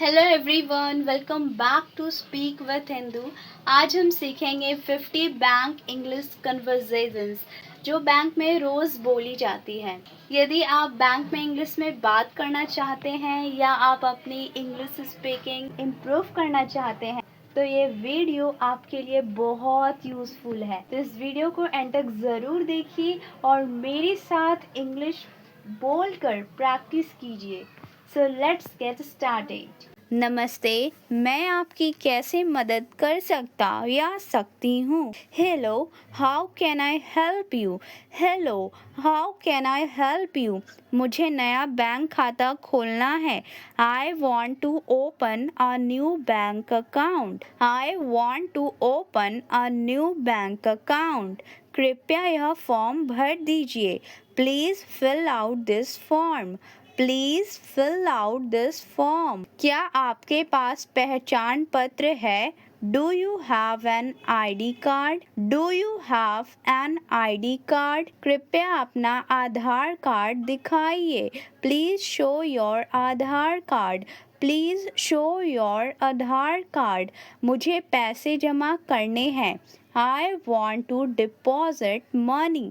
Hello everyone, welcome back to speak with Indu. आज हम सीखेंगे 50 बैंक इंग्लिश कन्वर्सेशंस जो बैंक में रोज़ बोली जाती हैं। यदि आप बैंक में इंग्लिश में बात करना चाहते हैं या आप अपनी इंग्लिश स्पीकिंग इम्प्रूव करना चाहते हैं तो ये वीडियो आपके लिए बहुत यूज़फुल है। तो इस वीडियो को एंड तक ज़रूर देखिए और मेरे साथ इंग्लिश बोलकर प्रैक्टिस कीजिए। So let's get started. नमस्ते, मैं आपकी कैसे मदद कर सकता या सकती हूँ? Hello, how can I help you? Hello, how can I help you? मुझे नया बैंक खाता खोलना है। I want to open a new bank account. I want to open a new bank account. कृपया यह फॉर्म भर दीजिए। Please fill out this form. Please fill out this form. क्या आपके पास पहचान पत्र है? Do you have an ID card? Do you have an ID card? कृपया अपना आधार कार्ड दिखाइए। Please show your Aadhaar card. Please show your Aadhaar card. मुझे पैसे जमा करने हैं। I want to deposit money.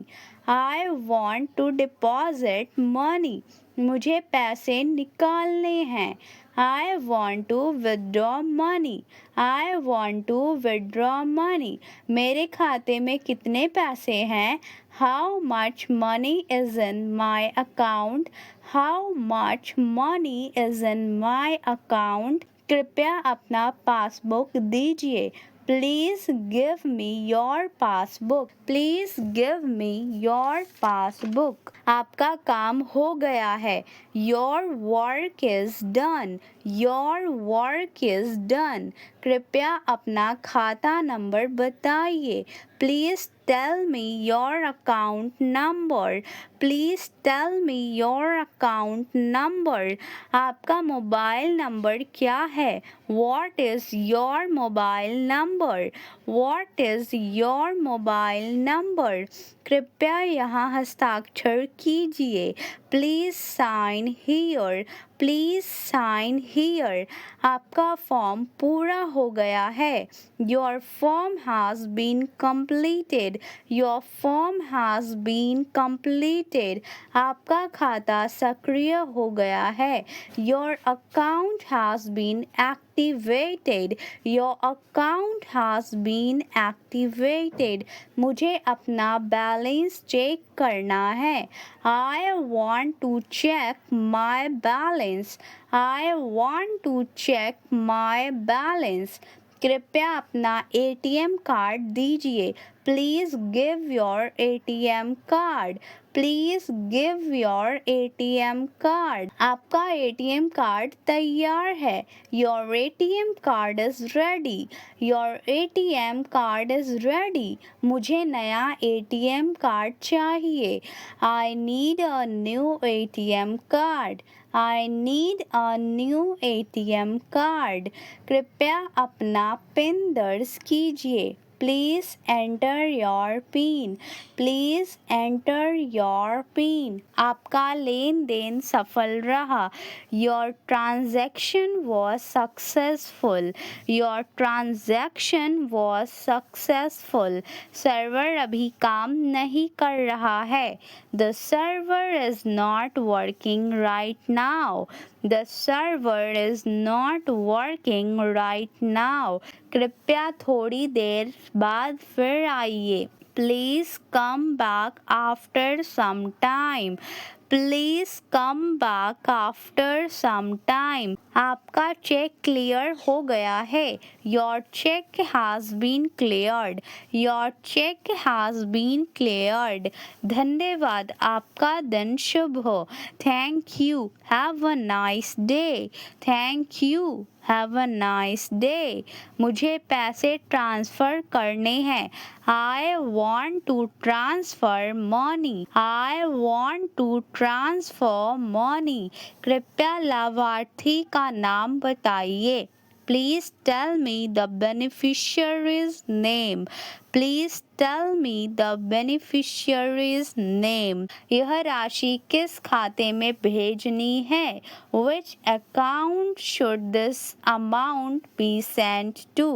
I want to deposit money. मुझे पैसे निकालने हैं। I want to withdraw money. I want to withdraw money. मेरे खाते में कितने पैसे हैं? How much money is in my account? How much money is in my account? कृपया अपना पासबुक दीजिए। Please give me your passbook. Please give me your passbook. आपका काम हो गया है। Your work is done. Your work is done. कृपया अपना खाता नंबर बताइए। Please tell me your account number. Please tell me your account number. आपका मोबाइल नंबर क्या है? What is your mobile number? What is your mobile number? कृपया यहाँ हस्ताक्षर कीजिए। Please sign here. Please sign here. आपका form पूरा हो गया है। Your form has been completed. Your form has been completed. आपका खाता सक्रिय हो गया है। Your account has been activated. Your account has been activated. मुझे अपना बैलेंस चेक करना है। I want to check my balance. I want to check my balance. कृपया अपना ATM कार्ड दीजिए। Please give your ATM card. Please give your ATM card. आपका ATM card तैयार है। Your ATM card is ready. Your ATM card is ready. मुझे नया ATM card चाहिए। I need a new ATM card. I need a new ATM card. कृपया अपना pin दर्ज कीजिए। Please enter your PIN. Please enter your PIN. आपका लेन then सफल रहा। Your transaction was successful. Your transaction was successful. Server अभी काम नहीं कर रहा है। The server is not working right now. The server is not working right now. कृपया थोड़ी देर बाद फिर आइए। Please come back after some time. Please come back after some time. आपका चेक क्लियर हो गया है। Your check has been cleared. Your check has been cleared. धन्यवाद, आपका दिन शुभ हो। Thank you. Have a nice day. Thank you. Have a nice day. मुझे पैसे ट्रांसफ़र करने हैं। I want to transfer money. I want to transfer money. कृपया लाभार्थी का नाम बताइए। Please tell me the beneficiary's name. Please tell me the beneficiary's name. यह राशि किस खाते में भेजनी है? Which account should this amount be sent to?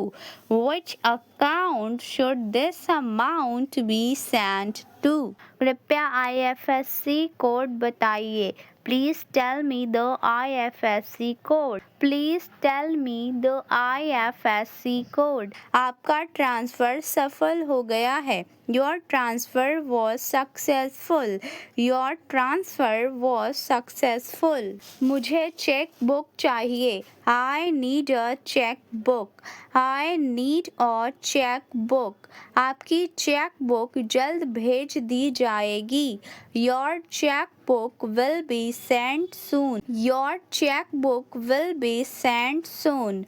Which account should this amount be sent to? कृपया IFSC कोड बताइए. Please tell me the IFSC code. Please tell me the IFSC code. आपका ट्रांसफ़र सफल हो गया है. Your transfer was successful. Your transfer was successful. मुझे cheque book चाहिए. I need a checkbook. I need a checkbook. आपकी cheque book जल्द भेज दी जाएगी. Your checkbook will be sent soon. Your checkbook will be sent soon.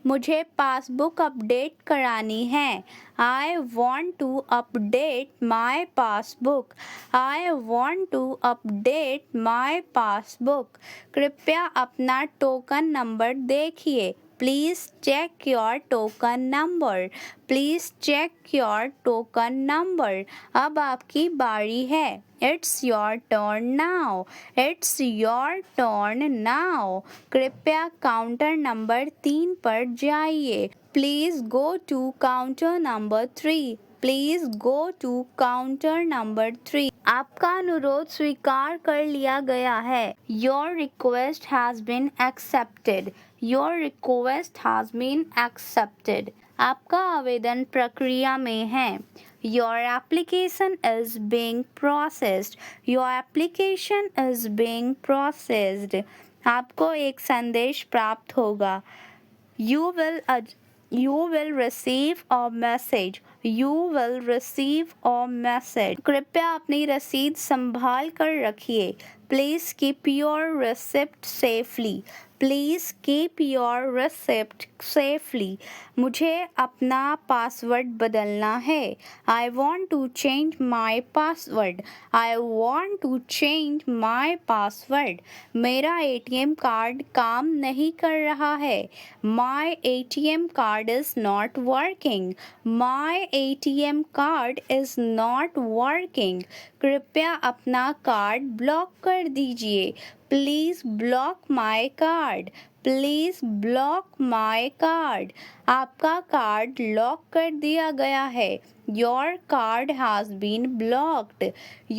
मुझे passbook update करानी है. I want to update my passbook. I want to update my passbook. कृपया अपना token number देखिए. Please check your token number. Please check your token number. अब आपकी बारी है. It's your turn now. It's your turn now. कृपया counter number 3 पर जाइए. Please go to counter number 3. Please go to counter number 3. आपका अनुरोध स्वीकार कर लिया गया है. Your request has been accepted. Your request has been accepted. आपका आवेदन प्रक्रिया में है. Your application is being processed. Your application is being processed. आपको एक संदेश प्राप्त होगा. You will receive a message. You will receive a message. कृपया अपनी रसीद संभाल कर रखिए. Please keep your receipt safely. Please keep your receipt safely. मुझे अपना पासवर्ड बदलना है. I want to change my password. I want to change my password. मेरा ATM कार्ड काम नहीं कर रहा है. My ATM card is not working. My ATM card is not working. कृपया अपना कार्ड ब्लॉक कर दीजिए. Please block my card. Please block my card. आपका कार्ड लॉक कर दिया गया है. Your card has been blocked.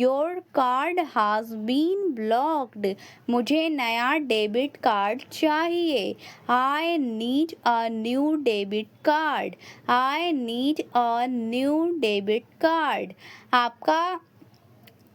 Your card has been blocked. मुझे नया डेबिट कार्ड चाहिए. I need a new debit card. I need a new debit card.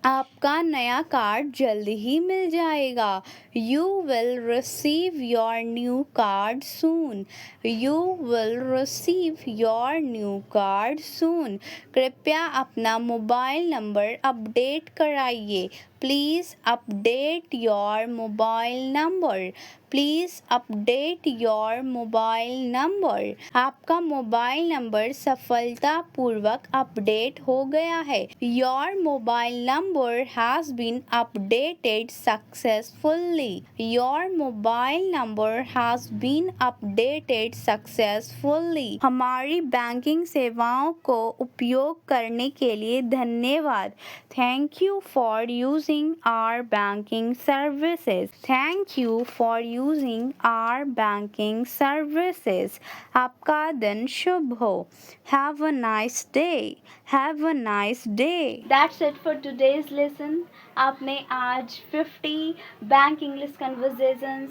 आपका नया कार्ड जल्द ही मिल जाएगा. You will receive your new card soon. You will receive your new card soon. कृपया अपना mobile number update कराइए. Please update your mobile number. Please update your mobile number. आपका mobile number सफलतापूर्वक update हो गया है. Your mobile number has been updated successfully. Your mobile number has been updated successfully. हमारी banking सेवाओं को उपयोग करने के लिए धन्यवाद. Thank you for using our banking services. Thank you for using our banking services. आपका दिन शुभ हो. Have a nice day. Have a nice day. That's it for today's lesson. आपने आज 50 बैंक इंग्लिश कन्वर्सेशंस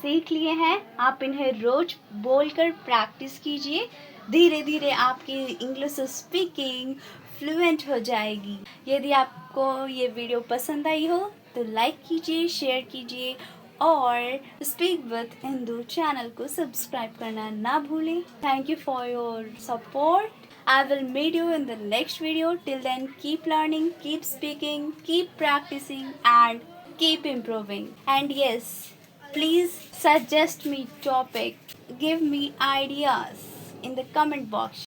सीख लिए हैं. आप इन्हें रोज बोलकर प्रैक्टिस कीजिए. धीरे धीरे आपकी इंग्लिश स्पीकिंग फ्लुएंट हो जाएगी. यदि आपको ये वीडियो पसंद आई हो तो लाइक कीजिए, शेयर कीजिए और स्पीक विथ इंदू चैनल को सब्सक्राइब करना ना भूलें. Thank you for your support. I will meet you in the next video. Till then, keep learning, keep speaking, keep practicing and keep improving. And yes, please suggest me topic, give me ideas in the comment box.